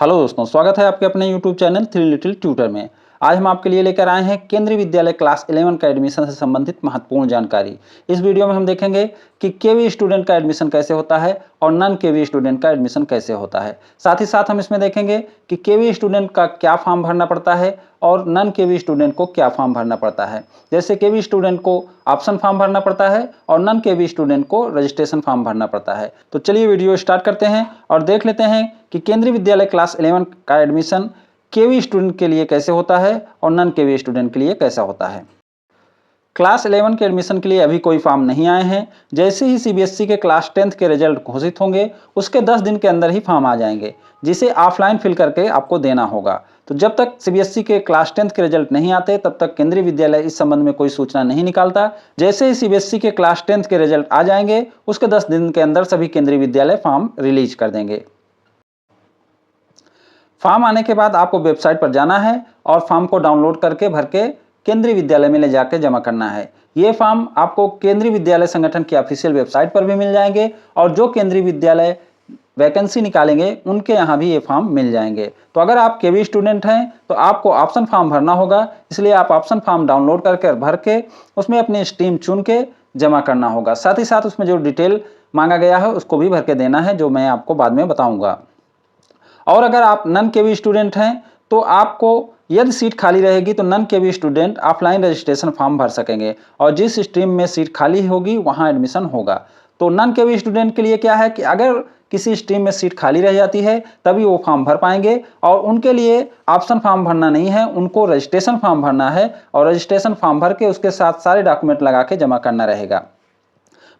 Hello दोस्तों, स्वागत है आपके अपने YouTube channel three little tutor में। आज हम आपके लिए लेकर आए हैं केंद्रीय विद्यालय क्लास 11 का एडमिशन से संबंधित महत्वपूर्ण जानकारी। इस वीडियो में हम देखेंगे कि केवी स्टूडेंट का एडमिशन कैसे होता है और नॉन केवी स्टूडेंट का एडमिशन कैसे होता है। साथ ही साथ हम इसमें देखेंगे कि केवी स्टूडेंट का क्या फॉर्म भरना पड़ता है और नॉन केवी स्टूडेंट को क्या फॉर्म भरना पड़ता है। जैसे केवी स्टूडेंट को ऑप्शन फॉर्म भरना पड़ता है और नॉन केवी स्टूडेंट को रजिस्ट्रेशन फॉर्म भरना पड़ता है। तो चलिए वीडियो स्टार्ट करते हैं और देख लेते हैं कि केंद्रीय विद्यालय क्लास 11 का एडमिशन केवी स्टूडेंट के लिए कैसे होता है और नॉन केवी स्टूडेंट के लिए कैसा होता है। क्लास 11 के एडमिशन के लिए अभी कोई फॉर्म नहीं आए हैं। जैसे ही सीबीएसई के क्लास 10th के रिजल्ट घोषित होंगे उसके 10 दिन के अंदर ही फॉर्म आ जाएंगे, जिसे ऑफलाइन फिल करके आपको देना होगा। तो जब तक सीबीएसई के क्लास 10th के रिजल्ट नहीं आते तब तक केंद्रीय विद्यालय इस संबंध में कोई सूचना नहीं निकालता। जैसे ही सीबीएसई के क्लास 10th के रिजल्ट आ जाएंगे उसके 10 दिन के अंदर सभी केंद्रीय विद्यालय फॉर्म रिलीज कर देंगे। फॉर्म आने के बाद आपको वेबसाइट पर जाना है और फॉर्म को डाउनलोड करके भर के केंद्रीय विद्यालय में ले जाकर जमा करना है। ये फॉर्म आपको केंद्रीय विद्यालय संगठन की ऑफिशियल वेबसाइट पर भी मिल जाएंगे और जो केंद्रीय विद्यालय वैकेंसी निकालेंगे उनके यहाँ भी ये फॉर्म मिल जाएंगे। तो अगर आप केवी स्टूडेंट हैं तो आपको ऑप्शन फॉर्म भरना होगा, इसलिए आप ऑप्शन फॉर्म डाउनलोड करके भर के उसमें अपनी स्ट्रीम चुन के जमा करना होगा। साथ ही साथ उसमें जो डिटेल मांगा गया है उसको भी भर के देना है, जो मैं आपको बाद में बताऊँगा। और अगर आप नॉन केवी स्टूडेंट हैं तो आपको यदि सीट खाली रहेगी तो non KV student offline registration form भर सकेंगे और जिस स्ट्रीम में सीट खाली होगी वहां एडमिशन होगा। तो नॉन केवी स्टूडेंट के लिए क्या है कि अगर किसी स्ट्रीम में सीट खाली रह जाती है तभी वो फॉर्म भर पाएंगे और उनके लिए ऑप्शन फॉर्म भरना नहीं है, उनको रजिस्ट्रेशन फॉर्म भरना है और रजिस्ट्रेशन फॉर्म भर के उसके साथ सारे डॉक्यूमेंट लगा के जमा करना रहेगा।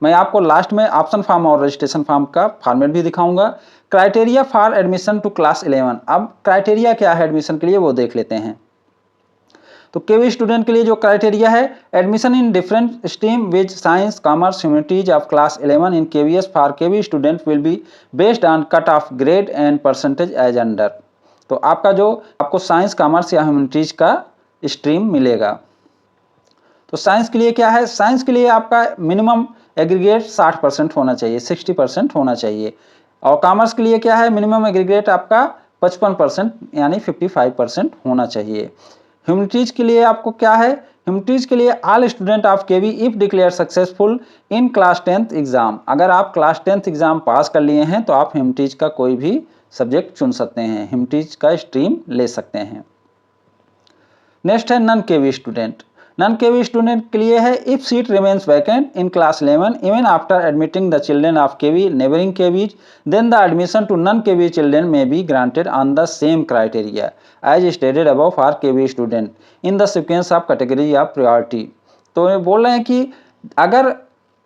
मैं आपको लास्ट में ऑप्शन फॉर्म और रजिस्ट्रेशन फॉर्म का फॉर्मेट भी दिखाऊंगा। Criteria for admission to class 11। अब क्राइटेरिया क्या है एडमिशन के लिए वो देख लेते हैं। तो केवी स्टूडेंट के लिए जो क्राइटेरिया है, admission in different stream which science commerce humanities of class 11 in KVS for KV student will be based on cut off grade and percentage as under. तो आपको साइंस कॉमर्स या ह्यूमैनिटीज का stream मिलेगा। तो science के लिए क्या है, साइंस के लिए आपका मिनिमम एग्रीगेट 60% होना चाहिए, 60% होना चाहिए। और कॉमर्स के लिए क्या है, मिनिमम एग्रीगेट आपका 55% यानी 55% होना चाहिए। ह्यूमैनिटीज के लिए आपको क्या है, ह्यूमैनिटीज के लिए all student of KV if declare successful in class 10th exam. अगर आप क्लास 10th एग्जाम पास कर लिए हैं तो आप ह्यूमैनिटीज का कोई भी सब्जेक्ट चुन सकते हैं, ह्यूमैनिटीज का स्ट्रीम ले सकते हैं। नेक्स्ट है non KV student. Non KV student के लिए है if seat remains vacant in class 11 even after admitting the children of KV neighbouring KVs then the admission to non KV children may be granted on the same criteria as stated above for KV student in the sequence of category of priority. तो ये बोल रहे हैं कि अगर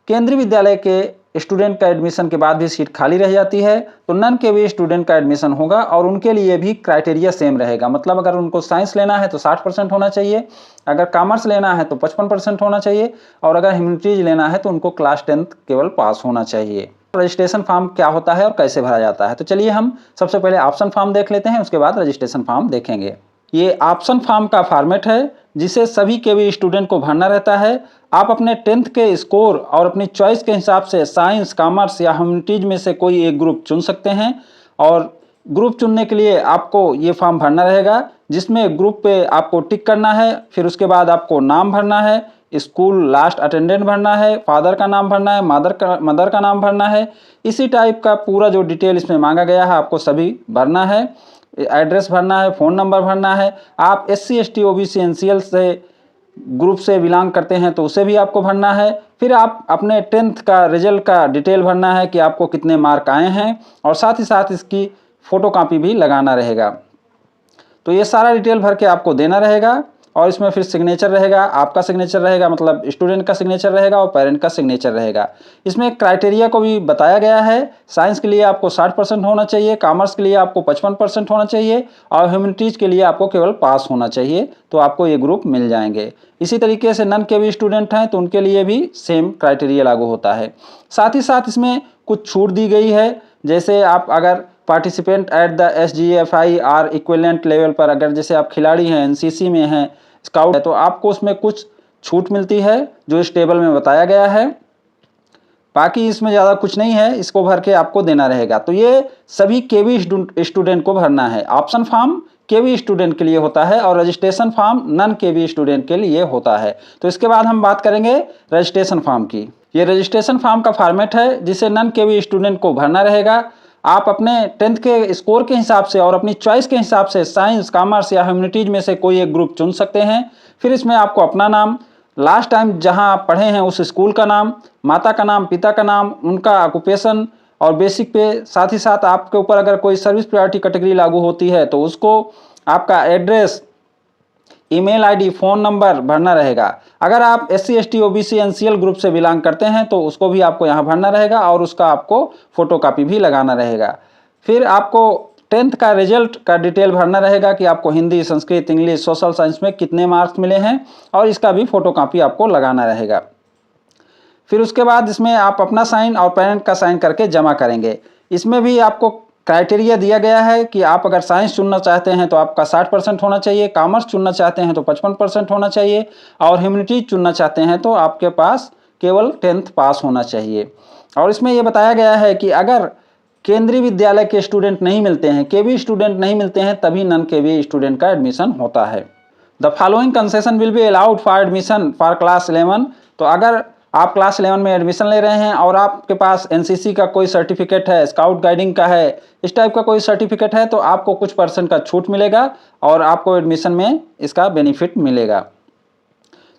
केंद्रीय विद्यालय के स्टूडेंट का एडमिशन के बाद भी सीट खाली रह जाती है तो नॉन केवी स्टूडेंट का एडमिशन होगा और उनके लिए भी क्राइटेरिया सेम रहेगा। मतलब अगर उनको साइंस लेना है तो 60% होना चाहिए, अगर कॉमर्स लेना है तो 55% होना चाहिए और अगर ह्यूमैनिटीज लेना है तो उनको क्लास 10th केवल पास होना चाहिए। रजिस्ट्रेशन फॉर्म क्या होता है और कैसे भरा जाता है, तो चलिए हम सबसे पहले ऑप्शन फॉर्म देख लेते हैं, उसके बाद रजिस्ट्रेशन फॉर्म देखेंगे। ये ऑप्शन फॉर्म का फॉर्मेट है जिसे सभी केवी स्टूडेंट को भरना रहता है। आप अपने 10th के स्कोर और अपनी चॉइस के हिसाब से साइंस कॉमर्स या ह्यूमैनिटीज में से कोई एक ग्रुप चुन सकते हैं और ग्रुप चुनने के लिए आपको ये फॉर्म भरना रहेगा जिसमें ग्रुप पे आपको टिक करना है। फिर उसके बाद आपको नाम भरना है, स्कूल लास्ट अटेंडेंट भरना है, फादर का नाम भरना है, मदर का नाम भरना है। इसी टाइप का पूरा जो डिटेल इसमें मांगा गया है आपको सभी भरना है। एड्रेस भरना है, फ़ोन नंबर भरना है। आप SC ST OBC NCL से ग्रुप से बिलोंग करते हैं तो उसे भी आपको भरना है। फिर आप अपने 10th का रिजल्ट का डिटेल भरना है कि आपको कितने मार्क आए हैं और साथ ही साथ इसकी फ़ोटोकॉपी भी लगाना रहेगा। तो ये सारा डिटेल भर के आपको देना रहेगा और इसमें फिर सिग्नेचर रहेगा, आपका सिग्नेचर रहेगा, मतलब स्टूडेंट का सिग्नेचर रहेगा और पेरेंट का सिग्नेचर रहेगा। इसमें क्राइटेरिया को भी बताया गया है। साइंस के लिए आपको 60% होना चाहिए, कॉमर्स के लिए आपको 55% होना चाहिए और ह्यूमैनिटीज के लिए आपको केवल पास होना चाहिए, तो आपको ये ग्रुप मिल जाएंगे। इसी तरीके से नॉन केवी स्टूडेंट हैं तो उनके लिए भी सेम क्राइटेरिया लागू होता है। साथ ही साथ इसमें कुछ छूट दी गई है, जैसे आप अगर पार्टिसिपेंट एट द SGFI और इक्विवेलेंट लेवल पर, अगर जैसे आप खिलाड़ी हैं, NCC में हैं, स्काउट है, तो आपको उसमें कुछ छूट मिलती है जो इस टेबल में बताया गया है। बाकी इसमें ज़्यादा कुछ नहीं है, इसको भर के आपको देना रहेगा। तो ये सभी केवी स्टूडेंट को भरना है। ऑप्शन फॉर्म केवी स्टूडेंट के लिए होता है और registration form non KV student के लिए होता है। तो इसके बाद हम बात करेंगे रजिस्ट्रेशन फॉर्म की। ये रजिस्ट्रेशन फॉर्म का फॉर्मेट है जिसे नॉन केवी स्टूडेंट को भरना रहेगा। आप अपने 10th के स्कोर के हिसाब से और अपनी चॉइस के हिसाब से साइंस, कॉमर्स या ह्यूमैनिटीज में से कोई एक ग्रुप चुन सकते हैं। फिर इसमें आपको अपना नाम, लास्ट टाइम जहां आप पढ़े हैं उस स्कूल का नाम, माता का नाम, पिता का नाम, उनका ऑक्यूपेशन और बेसिक पे, साथ ही साथ आपके ऊपर अगर कोई सर्विस प्रायोरिटी कैटेगरी लागू होती है तो उसको, आपका address, email ID, phone number भरना रहेगा। अगर आप SC ST OBC NCL group से बिलोंग करते हैं तो उसको भी आपको यहाँ भरना रहेगा और उसका आपको फोटोकॉपी भी लगाना रहेगा। फिर आपको 10th का रिजल्ट का डिटेल भरना रहेगा कि आपको Hindi, Sanskrit, English, social science में कितने मार्क्स मिले हैं और इसका भी फोटोकॉपी आपको लगाना रहेगा। फिर उसके बाद इसमें आप अपना साइन और पेरेंट का साइन करके जमा करेंगे। इसमें भी आपको क्राइटेरिया दिया गया है कि आप अगर साइंस चुनना चाहते हैं तो आपका 60% होना चाहिए, कॉमर्स चुनना चाहते हैं तो 55% होना चाहिए और ह्यूमैनिटीज चुनना चाहते हैं तो आपके पास केवल 10th पास होना चाहिए। और इसमें यह बताया गया है कि अगर केंद्रीय विद्यालय के स्टूडेंट नहीं मिलते हैं, केवी स्टूडेंट नहीं मिलते हैं, तभी नॉन केवी स्टूडेंट का एडमिशन होता है। The following concession will be allowed for admission for class 11। तो अगर आप क्लास 11 में एडमिशन ले रहे हैं और आपके पास NCC का कोई सर्टिफिकेट है, स्काउट गाइडिंग का है, इस टाइप का कोई सर्टिफिकेट है तो आपको कुछ % का छूट मिलेगा और आपको एडमिशन में इसका बेनिफिट मिलेगा।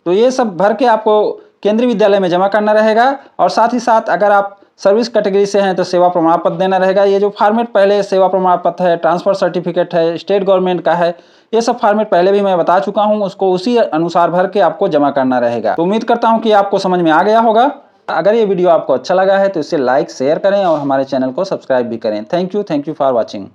तो ये सब भर के आपको केंद्रीय विद्यालय में जमा करना रहेगा और साथ ही साथ अगर आप सर्विस कैटेगरी से हैं तो सेवा प्रमाण पत्र देना रहेगा। ये जो फॉर्मेट पहले सेवा प्रमाण पत्र है, ट्रांसफर सर्टिफिकेट है, स्टेट गवर्नमेंट का है, ये सब फॉर्मेट पहले भी मैं बता चुका हूं, उसको उसी अनुसार भर के आपको जमा करना रहेगा। तो उम्मीद करता हूं कि आपको समझ में आ गया होगा। अगर ये वीडियो आपको अच्छा लगा है तो इसे लाइक, शेयर करें और हमारे चैनल को सब्सक्राइब भी करें। Thank you for watching.